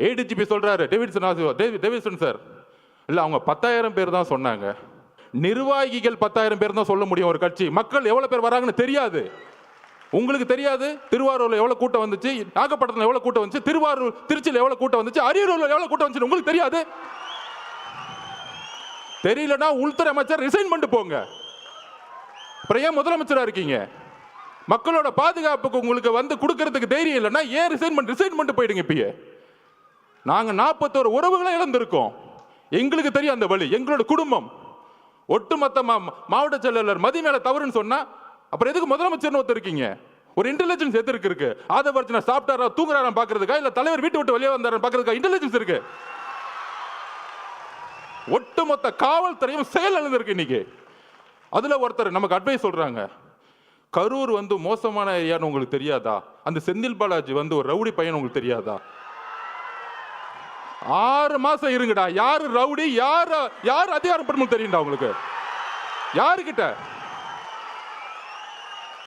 ADGP சொல்றாரு Davidson sir, இல்ல அவங்க 10,000 பேர் தான் சொன்னாங்க. நிர்வாகிகள் 10,000 பேர் தான் சொல்ல முடியும் ஒரு கட்சி. மக்கள் எவ்வளவு பேர் வராங்கன்னு தெரியாது. உங்களுக்கு தெரியாது. திருவாரூர்ல எவ்வளவு கூட்டம் வந்துச்சு, நாகப்பட்டினத்துல எவ்வளவு கூட்டம் வந்துச்சு, திருச்சியில் எவ்வளவு கூட்டம் வந்துச்சு, அரியலூர்ல எவ்வளவு கூட்டம் வந்துச்சு உங்களுக்கு தெரியாது. தெரியலனா உள்துறை அமைச்சர் ரிசைன் பண்ணிட்டு போங்க. அப்புறம் ஏன் முதலமைச்சரா இருக்கீங்க? மக்களோட பாதுகாப்புக்கு உங்களுக்கு வந்து கொடுக்கறதுக்கு தைரியம் இல்லைன்னா ஏன் ரிசைன் பண்ணிட்டு போயிடுங்க. இப்பயே நாங்க 41 உறவுகளை இழந்திருக்கோம். எங்களுக்கு தெரியும் அந்த வழி. எங்களோட குடும்பம் ஒட்டுமொத்த மாவட்ட செயலாளர் மதி மேல தவறுன்னு சொன்னா அப்புறம் எதுக்கு முதலமைச்சர்னு ஒருத்தர் இருக்கீங்க? ஒரு இன்டெலிஜென்ஸ் எதற்கு இருக்கு? ஆதவர்ஜனா சாப்பிட்டாரா தூங்குறாரா பாக்குறதுக்கா, இல்ல தலைவர் வீட்டு விட்டு வெளியே வந்தாரா பாக்குறதுக்கா இன்டெலிஜென்ஸ் இருக்கு? ஒட்டுமொத்த காவல்துறையும் செயல் இழந்திருக்கு இன்னைக்கு. அதுல ஒருத்தர் நமக்கு அட்வைஸ் சொல்றாங்க, கரூர் வந்து மோசமான ஏரியான்னு உங்களுக்கு தெரியாதா? அந்த செந்தில் பாலாஜி வந்து ஒரு ரவுடி பையன் உங்களுக்கு தெரியாதா? 6 மாசம் இருங்கடா. யாரு ரவுடி, யாரு அதிகாரம் தெரியும்டா உங்களுக்கு? யாருக்கிட்ட